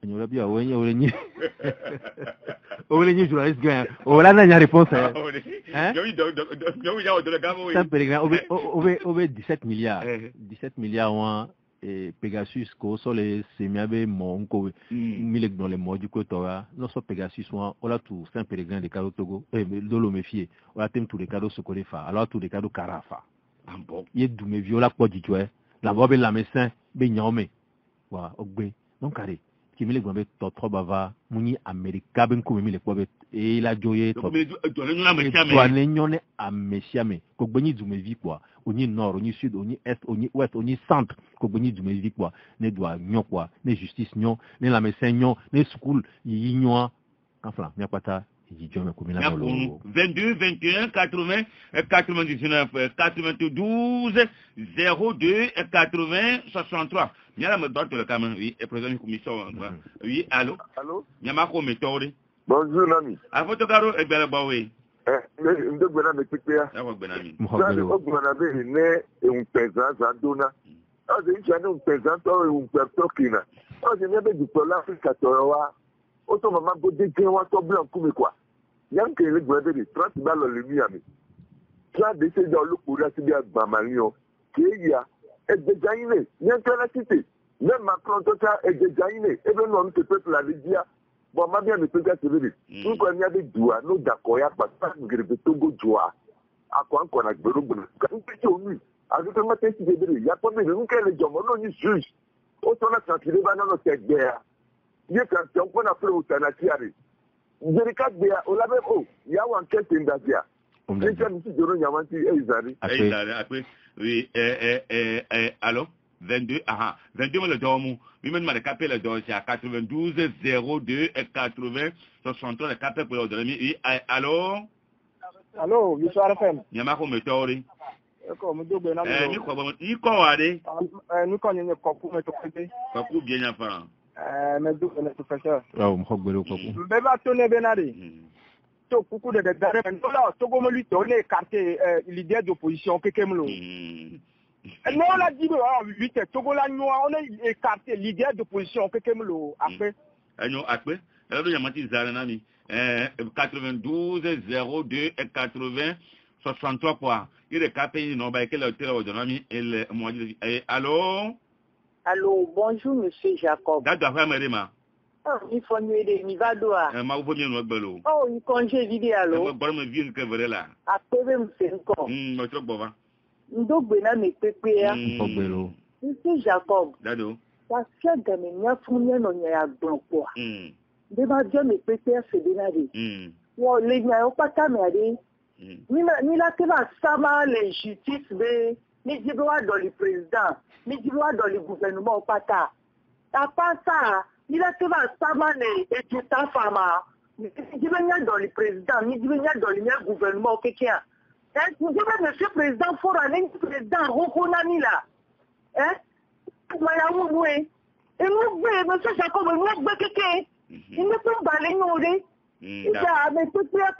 C: Il y a bien, oui, il y a journaliste gain. Oh là, il y a réponse. Saint-Pélégrin, over 17 milliards. 17 milliards, et Pegasus, ko so le semiabe mon ko mille dans les mots du Kotora, non so Pegasus, on a tout Saint-Pélégrin de Caro Togo, Dolo Méfier, on a tout les cadeaux Sokolefa, alors tout les cadeaux Carafa. Il y a d'où mes viola quoi du tout, la voix la médecin, ben yame, wa, ogbe, non carré. Qui me les gombe trop bava muni America ben comme me les quoi et la joye trop toi n'nyone a mesiame ko gbeni du me vie quoi oni nord oni sud oni est oni ouest oni centre ko gbeni du me vie quoi ne doit nyon quoi ne justice nyon ne la médecin nyon ne school yi nyon enfin n'y a pas ta yi jome ko mina bolo
B: 22 21 80 99 92 02 80 63. Nyala me doit le camin, oui, et président de commission. Oui, allô?
D: Allô?
B: Nyamako Méthode.
D: Bonjour, Nami.
B: À votre caro, et bien, bah oui.
D: Nde gwena mekpekpea.
B: Ah, Benami.
D: Sani ogwena be ne unpeza zandona. Ozi nchane unpeza to unpeza kina. Ozi nebe dupola Afrika torowa. Oto mama bode genwa to blanc kume kwa. Yanke le gwena be 30 balles le miami. Tra de se do lu kura si bia gbamalio. Keya Edejaine, la cité. Même Macron, Edejaine, et bien non, peut-être la Lydia. Bon, ma bien, mais peut-être c'est vrai. Nous, quand il y a des doigts, nous, d'accord, il y a pas de Togo doigt. À quoi on a besoin de quand on peut dire, avec un matin, il y a pas de nous, les gens, on est juge. Autant la tranquille, va dans notre guerre. Il y a quand on a fait au Tanatiari. Il y a des cas de on l'a même, oh, il y a un quête d'Indasia.
B: Oui, allô? 22, 22, le dormou. Lui-même, le capé, le dormou, c'est à 92, 02, 80, 63, le capé pour le dormir. Oui, allô?
E: Allô, monsieur RFM.
B: Yamako Méthode.
E: Nous connaissons Koku, mais tout
B: Koku, bien enfant.
E: Mais d'où est le professeur?
C: Ah, on va Koku.
E: Beba Tone Benari. Beaucoup de dégâts. Togo me lui donne écarté l'idée d'opposition que Kemlo. Non, on a dit, Togo la on a écarté l'idée d'opposition que Kemlo. Après.
B: Après. Alors, il y a Mathis Zaranami. 92, 02, 80, 63 points. Il est capé, non, bah, quel est le et le mois de. Allô?
F: Allô, bonjour, monsieur Jacob.
B: D'accord, Marima.
F: Il faut nous aider, il va doire. Oh, il congé vidéo alors. Après, c'est encore. Donc, ben, mais pépé. Monsieur Jacob. Parce que dans les miens fourniers, on y a bon quoi. Devant Dieu, mes pépé, c'est dénadé. Ou les miens, pas caméradé. Ni la que va sama les justices, ni du droit dans le président, ni du droit dans le gouvernement, pas ta. T'as pas ça. Il a fait ça, et tout ça, femme. Ni du dans le président, ni du dans le gouvernement, quelqu'un. Vous dites, monsieur le président, il faut aller le président, Rokonani là. Hein? Et nous, monsieur Jacob, nous, quelqu'un. Il ne peut pas aller nous. Il y a mais tout le cas,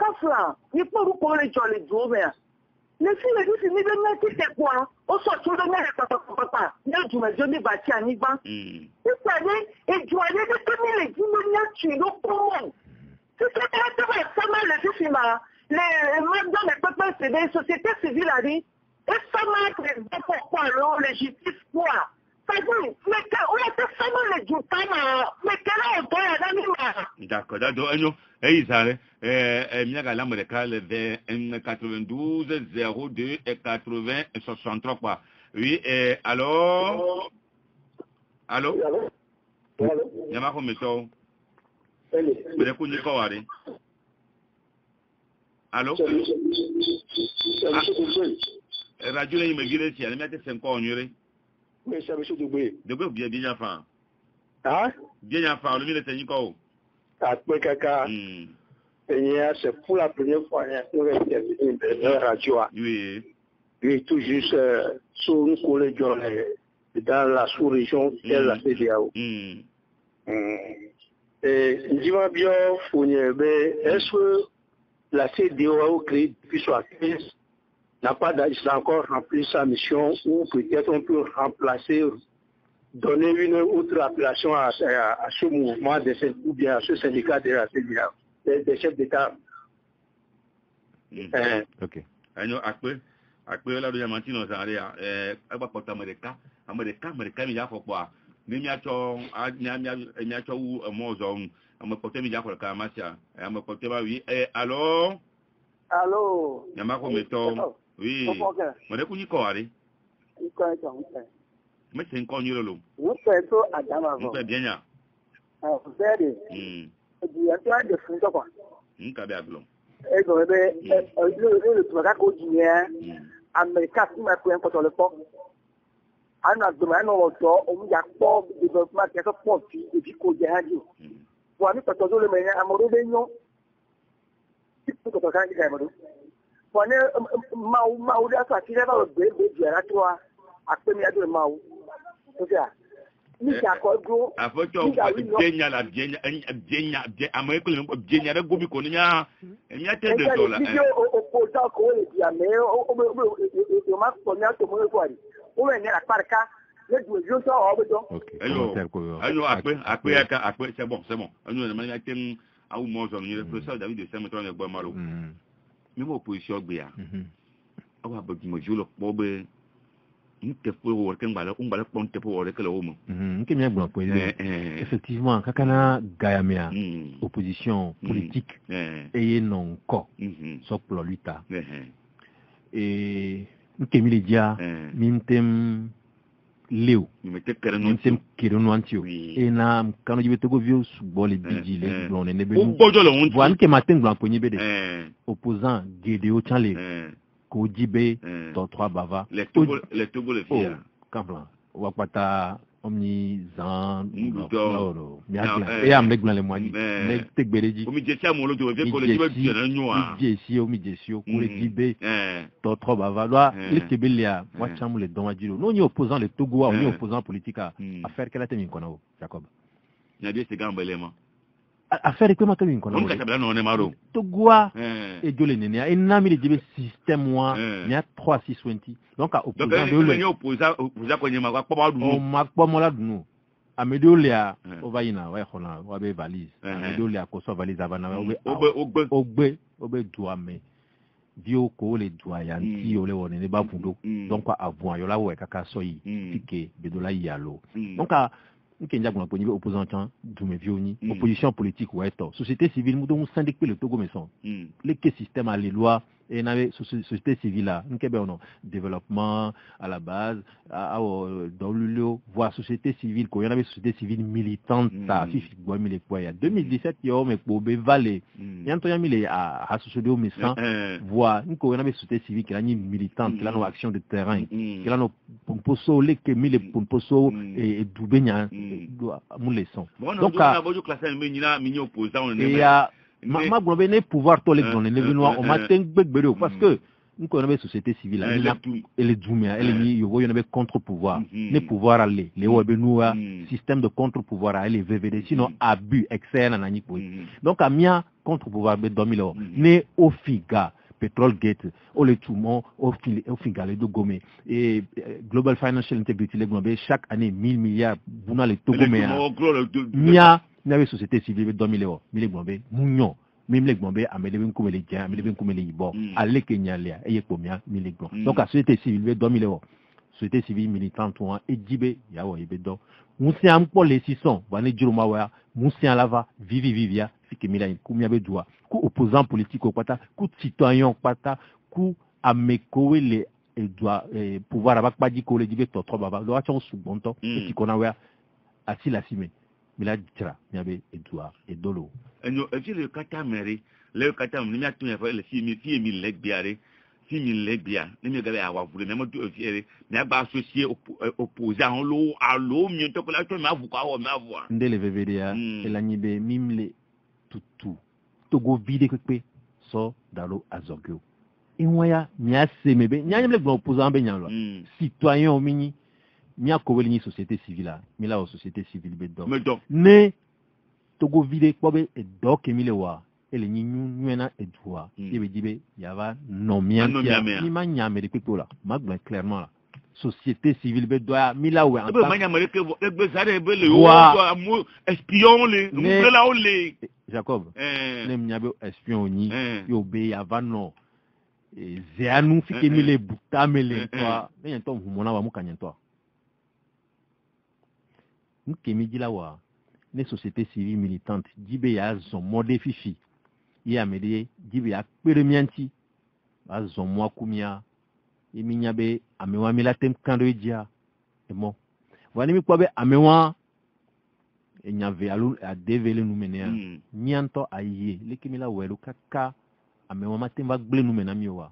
F: il faut vous connaître les jours. Les filles disent que nous c'est quoi? On sort tout le monde, papa. Nous, je me bâti à Nivan. Vous savez, et tu as dit que les diminutions tuent le courant. C'est ça, les filles, les peuples, c'est des sociétés civiles à dire. Et ça m'a dit pourquoi alors, les justices, quoi? C'est-à-dire, mais on a fait seulement les jours, mais quelle est la vie?
B: D'accord, d'accord. Et ils allaient, Miaga Lamrecal, 92, 02, 80, 63, quoi. Oui, alors? Allô? Yamako Meto. Allô? Radio, il me dit, si elle mettait 5 ans,
E: Oui, c'est monsieur Dubé.
B: Dubé, bien enfant.
E: Hein?
B: Bien enfant, le milieu de Nico.
E: Après caca. C'est pour la première fois qu'on a une radio.
B: Oui.
E: Oui, tout juste sur une collègue
G: dans la sous-région de la CEDEAO. Ndima Bio Founiebe, est-ce que la CEDEAO créée depuis 1975 n'a pas encore rempli sa mission, ou peut-être on peut remplacer, donner une autre appellation à ce mouvement ou bien à ce syndicat de la CEDEAO, des chefs d'État?
C: Ok.
B: Akpe la do yamanti no sare agba pota America mi ya fokwa ni mi acho mo zo am pota mi ya ko ka masia am pota ba wi allo nyama ko meto oui mo de kunyi ko ari me sen ko nyiro lo
F: wo pe to adama vo
B: pe bien ya
F: very di ata de fun to kwa
B: nka be aglo
F: ego be le to ka ko jinya America ti ma ko en ko to le po ana do ma no to o mu ya po development ke so po ti e bi ko je haju wa ni to do le me amoro be nyo ti ko to kan ji amoro wa ne ma o da sa ti le ba be je ra to a pe mi ado ma o to ja ni ja ko go
B: afoto jenya la jenya America le jenya re gobi ko nya nya te de to la
F: o ko ta ko le dia me o ma ko nya to mo ko ari o me ni la parka le du jo to o be do
B: ayo akpe c'est bon ayo na nya tem awu mo zo ni le professeur David de Semeton le gbo malo mi mo opposition gbe ya awa ba mo jo lo po be
C: effectivement kakana gayamia opposition politique et non ko so pour luta et nkemile dia mintem leo mintem kironu antio et na kanu jibe togo vieux subol bidji les blon ne be voilà que matin blanc poni bede opposant Gédéo Chanlé Kojibe, Tortoi Bava,
B: les Togo les filles.
C: Kamplan, Wapata, Omni, Zan, et Amlek Blanc les moignes, mais Tekbereji,
B: Omijesia Molo, tu veux que les Tibet,
C: Omijesio, Kojibe, Tortoi Bava, là, les Tebelia, Wacham, les Domadjilo. Nous, nous opposons les Togois, nous opposons politique à faire qu'elle a tenu qu'on Jacob.
B: Il y a des éléments.
C: Affaire que mato bin kono Togoa et jole nenia et nami le système moi il y a 3620 donc à opposant de le
B: opposant ko nyama kwa pa du
C: o ma pa mo la du amedolia o vayina wa khona wa be valise amedolia ko so valise avana ogbe doa me dio ko le doa ya nti o le woni ne ba fundo donc avant yo la we kaka so yi tike be do la yalo donc Kenya gona poni opposant temps dume vioni opposition politique ou eto société civile mu do syndic le Togo meson le système à les lois et n'avait société civile là nkebe ono développement à la base dans le voir société civile ko y avait société civile militante ça fifi bois mille quoi ya 2017 yo me ko be vale yanto ya mille à société au meson voir nko y avait société civile qui la ni militante qui la no action de terrain qui la no pomposo le que mille pomposo et dubenya mon leçon donc à ma globe ne pouvoir to le donner ne venir on m'a tengbegbedo parce que nous connaissons société civile et les djumia elle ni yo yo contre pouvoir ne pouvoir aller les webenoua système de contre pouvoir aller VVD sinon abus excès na nani ko donc a mia contre pouvoir be 2000 ne ofiga Petrol Gate, le Toumont, au Fingale de Gomé et Global Financial Integrity, les Globes, chaque année 1000 milliards, Bouna les Togoméens. Mia, n'avait société civile, 2000 euros, 1000 Globes, Mounion, même les Globes, Amélie comme les Diens, Amélie comme les Ibor, Allez Kenya, et combien 1000 Globes. Donc, à société civile, 2000 euros. Société civile militante, et Djibé, Yawa, Ibedo. Moussi Ampo, les 600, Vané Djurumawa, Moussi Alava, Vivia, Fikemila, Koumia Bedjoua. Coup opposant politique au pata, coup citoyen au pata, coup à mekowe les doit pouvoir avoir pas dit qu'on les dit trop baba. Doit être sous bon temps et qui qu'on a assis la cime. Mais là tira, il y avait Edouard et Dolo.
B: Et nous le kata mairie, le kata nous a tout le 6000 leg biaré, 6000 leg biar. Nous me gardé avoir voulu même tout fier, mais pas associé opposant l'eau à l'eau, mieux que la tout m'avocat ou m'avoir.
C: Ndele VVDA et la nibe mimle tout. Togo vide que so dalo azogyo inwaya nya semebe nya nyemle gbo opposant be nyanlo citoyen o mini mia ko weli ni société civile mi la société civile be do ne Togo vide kobe e do ke mi le wa ele ni nyuena e doa e be dibe yava no miantia ni ma nyame de pipola ma gba clairement la société civile be doa mi la wa
B: be ma nyame ke be zare be le o espion le mu la o le
C: Jacob ne mnyabe espion ni yo be yava no zeanu fike mi le buta me le toi ne yento humona wa mu kanyento nkemi dila wa les sociétés civiles militantes dibe ya zon mode fifi ya mede dibe ya peremianti a zon mwa kumia iminya be amewa milatem kando ejia emo wani mi kwabe amewa enyave alu a devele numenea nyanto aye lekimila welu kaka amewa matemba gble numena miwa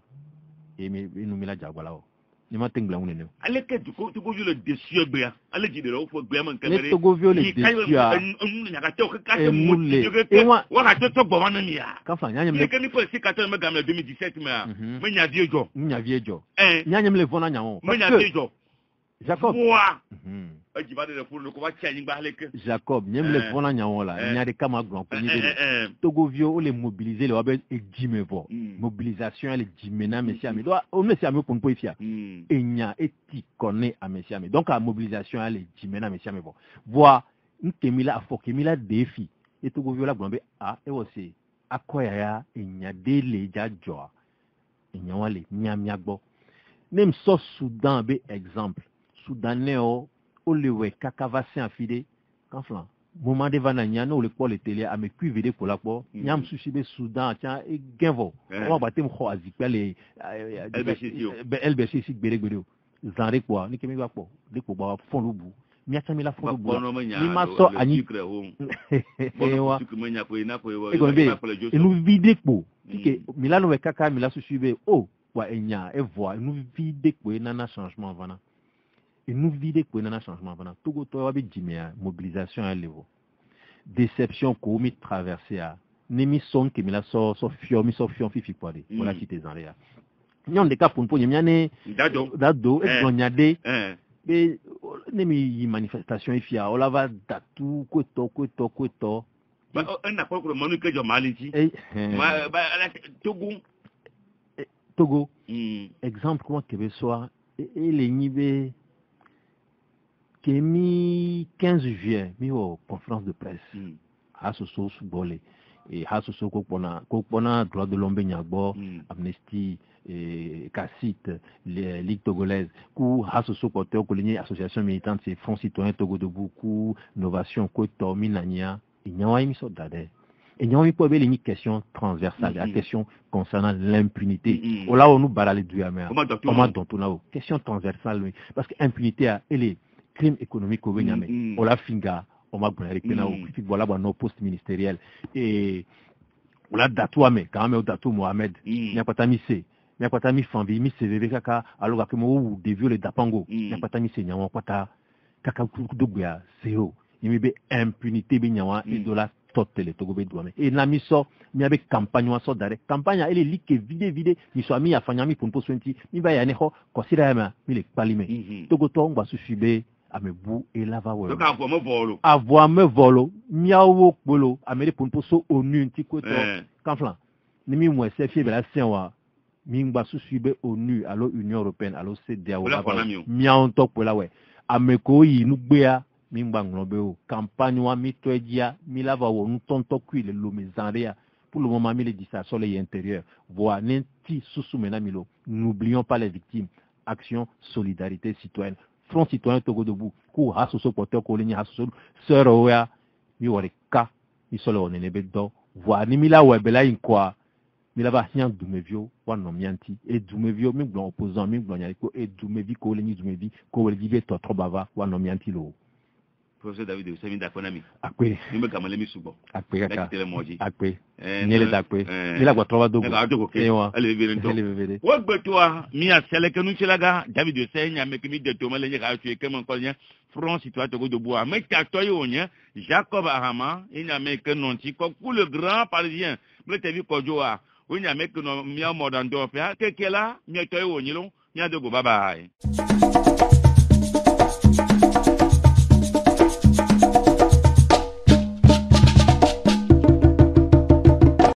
C: emi numila jagwala o ni ma tengla unene
B: ale ke tuko le dessus bia ale di de lo fo bia man kamere
C: Togo viole dessus
B: nya ka to ka se mu wa ka to bo wan ni ya
C: ka fa nya nyem
B: ke ni po si ka to me gamle 2017 me nya viejo nya
C: nyem le vona nya o
B: me nya viejo
C: Jacob
B: wa ajiba de pour ko wa chanyi ba le ke
C: Jacob nyem le vona nya o la nya de kama grand ko ni de Togo vio le mobiliser le wa be ejimevo mobilisation elle jimena monsieur ami do o monsieur ami pour ifia enya eti connaît à monsieur ami donc la mobilisation elle jimena monsieur ami voir nkemila afokemila défi et Togo vio la gombe a e wose akoya ya enya de le jajo enya wale nyamia gbo nem so Soudan be exemple Soudanais o le we kakava se afide kanflan moment de vananya no le pour le télé a me cuivre pour la po nyam sushi be Soudan tiens e genvo on va batem kho azipele LBC si gbere zanre quoi ni kemi ba po de ko ba fon lubu mi atami la fon lubu ni ma so ani ewa e nous vide po que milano we kaka mila sushi be o wa enya e voix nous vide po nana changement vana et nous vide pour un changement pendant tout goto wa be jimea mobilisation à levo déception ko mi traverser a nemi son ke mi la so fion fifi poade voilà qui te zanrea nyon de ka pour nyane dado e glonyade be nemi manifestation ifia o la va datu ko to
B: ba on a pas ko manu ke jo maliti ba
C: Togo exemple comment que be soir et les nibe mi 15 juillet mi o conférence de presse a soso subole et a soso ko pona droit de l'homme nyagbo Amnesty et Cassit les Ligue togolaise ku a soso ko te ko ligne association militante c'est Front Citoyen Togo Debout ku Innovation ko to minania inyawa mi so dade et nyawa mi po be ligne question transversale la question concernant l'impunité o là on nous barale du amer comment donc on a question transversale parce que impunité a elle est crime économique au Benyame. On l'a finga, on m'a brûlé pena au voilà bon poste ministériel et on l'a datouame quand même au datou Mohamed. N'y a pas ta mise, n'y a pas ta mise famille, mise CVV kaka alors que moi ou des viols d'apango. N'y a pas ta mise n'y a pas ta kaka kudoubia zéro. Il me be impunité benyawa et de la totale Togo be douame. Et na miso mi avec campagne wa so dare campagne elle est like vide mi so ami afanya mi pour pointi mi ba ya ne ho kosira ma mi le palime. Togo to ngba sufibe amebu elava wo
B: donc
C: avoir me volo miawo polo amele pour so onu ntiko to kanflan ni mi mo se fie bela senwa mi ngba susuibe onu alo Union européenne alo CEDEAO miawo to pola we ameko yi nugbea mi ngba nglobe o campagne wa mi to ejia mi lava wo ntonto kuile lo mezanrea pour le moment mi le dit ça sur les intérieurs voir nenti susumena milo n'oublions pas les victimes action solidarité citoyenne Front Citoyen Togo Debout ku hasoso porteur ko ligne hasoso sœur oya mi wori ka mi solo onenebe do voir ni mi la webela inkwa mi la va hien dumevio wa no mianti et dumevio mi blon opposant mi blon yaliko et dumevi ko ligne dumevi ko weli be to bava wa no mianti lo
B: professeur David de Semi d'Akonami
C: akwe
B: ni me kamale mi subo
C: akwe kaka akwe
B: nyele
C: dakwe mi la kwa trova dogo
B: ewa ale bebe wo gbetua mi asele kenu chilaga David de Semi amekimi de to male ka tu ekema kolnya Front Citoyen Togo Debout avec ta toyonya Jacob Ahama il a mis que non ti ko pour le grand parisien me te vi ko joa il a mis que non mi amodando fa kekela mi toyonya lo mi adogo bye bye